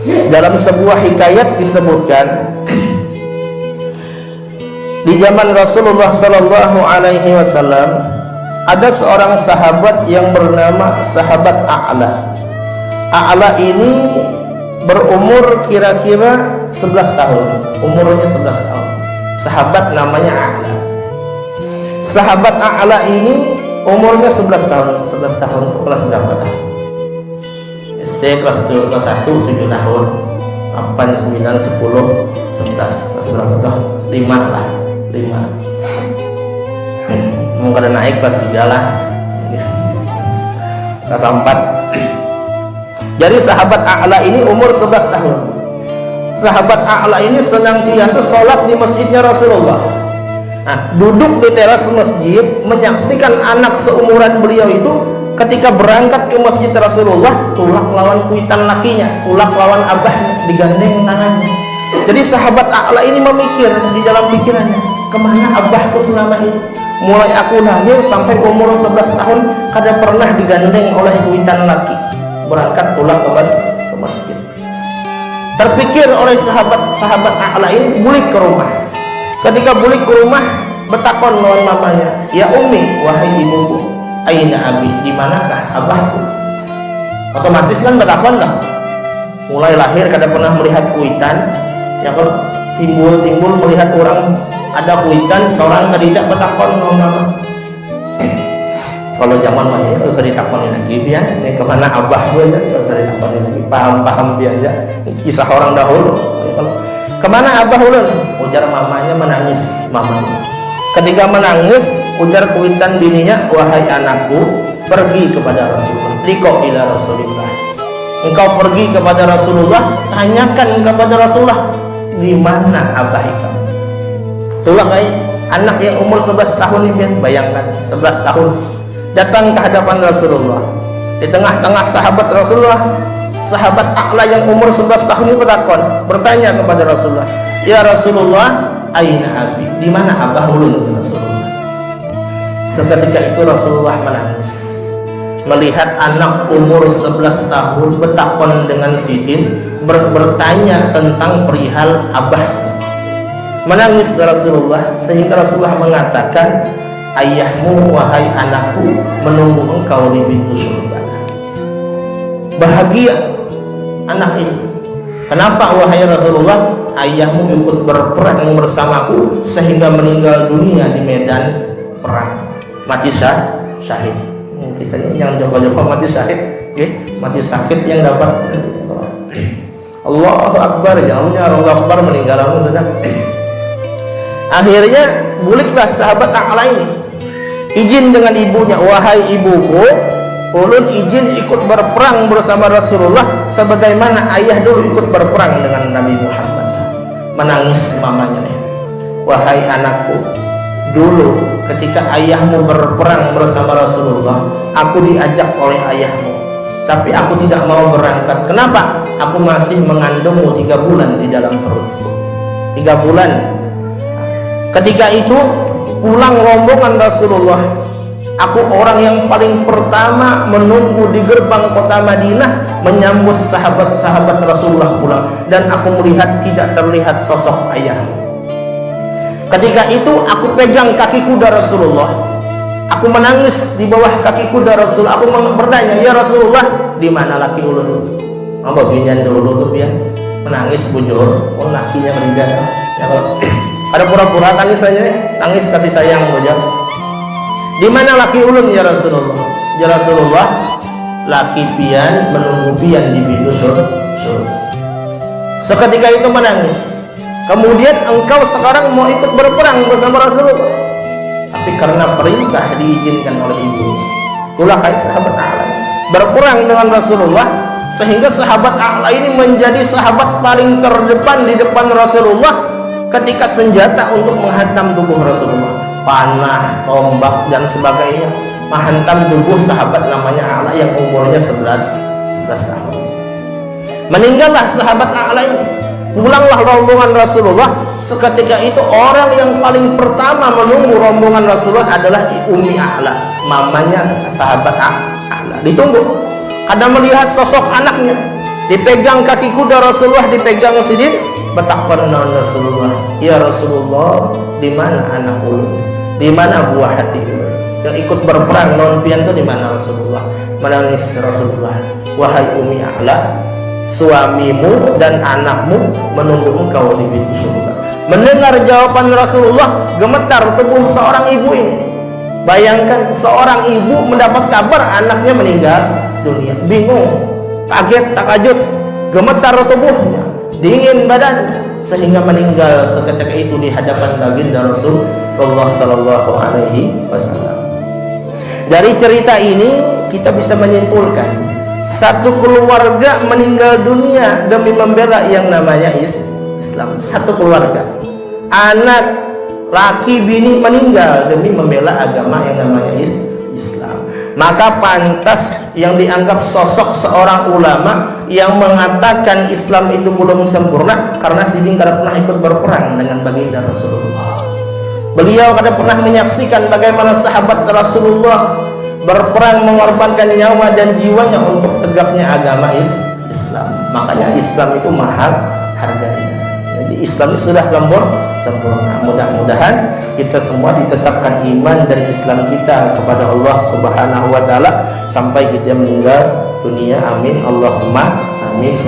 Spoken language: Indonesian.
Dalam sebuah hikayat disebutkan, di zaman Rasulullah Sallallahu Alaihi Wasallam ada seorang sahabat yang bernama sahabat A'la. A'la ini berumur kira-kira 11 tahun. Umurnya 11 tahun. Sahabat namanya A'la. Sahabat A'la ini umurnya 11 tahun. 11 tahun itu kelas berapa dah? SD kelas 1 7 tahun. 8 9 10 11 kelas berapa dah? 5 lah. 5 mungkin ada naik kelas 3 lah, kelas 4. Jadi sahabat A'la ini umur 11 tahun. Sahabat A'la ini senantiasa sholat di masjidnya Rasulullah. Nah, duduk di teras masjid menyaksikan anak seumuran beliau itu ketika berangkat ke masjid Rasulullah tulak lawan kuitan lakinya, tulak lawan abahnya, digandeng tangannya. Jadi sahabat A'la ini memikir di dalam pikirannya, kemana abahku selama ini? Mulai aku lahir sampai umur 11 tahun kada pernah digandeng oleh kuitan laki, berangkat pulang ke masjid. Terpikir oleh sahabat A'la ini balik ke rumah. Ketika balik ke rumah betakon lawan mamanya, ya Umi, wahai ibuku, aina abi, di manakah abahku? Otomatis kan betakon lah. Mulai lahir kada pernah melihat kuitan, ya kalau timbul melihat orang ada kuitan, seorang tidak betakon mama. Kalau zaman mahir harus ditakoni lagi ya, ini kemana abah gue ya, harus ditakoni lagi, paham biar ya, kisah orang dahulu. Kalau kemana abah ulun, ujar mamanya menangis mamanya. Ketika menangis, ujar kuitan bininya, wahai anakku, pergi kepada Rasulullah, liko ila Rasulullah. Engkau pergi kepada Rasulullah, tanyakan kepada Rasulullah, di mana abah kamu? Itulah anak yang umur 11 tahun ini, bayangkan 11 tahun datang ke hadapan Rasulullah. Di tengah-tengah sahabat Rasulullah, sahabat A'la yang umur 11 tahun ini bertanya kepada Rasulullah, ya Rasulullah, aina abi, di mana abah ulun ya Rasulullah? Seketika itu Rasulullah menangis melihat anak umur 11 tahun betakon dengan sidin bertanya tentang perihal abah. Menangis Rasulullah sehingga Rasulullah mengatakan, ayahmu wahai anakku menunggu engkau di pintu surga. Bahagia anak ini. Kenapa wahai Rasulullah? Ayahmu ikut berperang bersamaku sehingga meninggal dunia di medan perang, mati syahid. Kita ini yang coba-coba mati syahid, mati sakit yang dapat. Allahu Akbar, ya Allah Akbar, meninggal sudah. Akhirnya buliklah sahabat A'la ini izin dengan ibunya, wahai ibuku, ulun izin ikut berperang bersama Rasulullah sebagaimana ayah dulu ikut berperang dengan Nabi Muhammad. Menangis mamanya nih, wahai anakku, dulu ketika ayahmu berperang bersama Rasulullah, aku diajak oleh ayahmu, tapi aku tidak mau berangkat. Kenapa? Aku masih mengandungmu 3 bulan di dalam perutku. 3 bulan. Ketika itu pulang rombongan Rasulullah, aku orang yang paling pertama menunggu di gerbang kota Madinah menyambut sahabat-sahabat Rasulullah pulang, dan aku melihat tidak terlihat sosok ayahmu. Ketika itu aku pegang kaki kuda Rasulullah, aku menangis di bawah kaki kuda Rasul. Aku bertanya, ya Rasulullah, di mana laki ulun? Apa binyan dulu tuh biar menangis bujur, oh lakinya meninggal. Ya kalau ada pura-pura tangis saja, tangis kasih sayang saja. Di mana laki ulun ya Rasulullah? Ya Rasulullah, laki pian menunggu pian di pintu surga. Seketika itu menangis. Kemudian engkau sekarang mau ikut berperang bersama Rasulullah, tapi karena perintah diizinkan oleh ibu. Itulah kayak sahabat A'la berperang dengan Rasulullah, sehingga sahabat A'la ini menjadi sahabat paling terdepan di depan Rasulullah ketika senjata untuk menghantam tubuh Rasulullah, panah, tombak dan sebagainya, menghantam tubuh sahabat namanya A'la yang umurnya 11 tahun. Meninggallah sahabat A'la ini. Pulanglah rombongan Rasulullah. Seketika itu orang yang paling pertama menunggu rombongan Rasulullah adalah Ummi A'la, mamanya sahabat A'la. Ditunggu, kadang melihat sosok anaknya. dipegang kaki kuda Rasulullah, dipegang sidin, betaqanna Rasulullah, ya Rasulullah, di mana anak ulun, di mana buah hati ulun yang ikut berperang non pian itu, di mana Rasulullah? Menangis Rasulullah, wahai Ummi A'la, suamimu dan anakmu menunggu engkau di pintu surga. Mendengar jawaban Rasulullah, gemetar tubuh seorang ibu ini. Bayangkan seorang ibu mendapat kabar anaknya meninggal dunia, bingung, kaget, takjub, gemetar tubuhnya, dingin badannya, sehingga meninggal seketika itu di hadapan baginda Rasulullah sallallahu alaihi wasallam. Dari cerita ini kita bisa menyimpulkan satu keluarga meninggal dunia demi membela yang namanya Islam. Satu keluarga, anak laki bini meninggal demi membela agama yang namanya Islam. Maka pantas yang dianggap sosok seorang ulama yang mengatakan Islam itu belum sempurna karena sidin kada pernah ikut berperang dengan baginda Rasulullah. Beliau kada pernah menyaksikan bagaimana sahabat Rasulullah berperang mengorbankan nyawa dan jiwanya untuk tegaknya agama Islam. Makanya Islam itu mahal harganya. Jadi Islam itu sudah sempurna. Mudah-mudahan kita semua ditetapkan iman dan Islam kita kepada Allah Subhanahu wa taala sampai kita meninggal dunia. Amin Allahumma amin.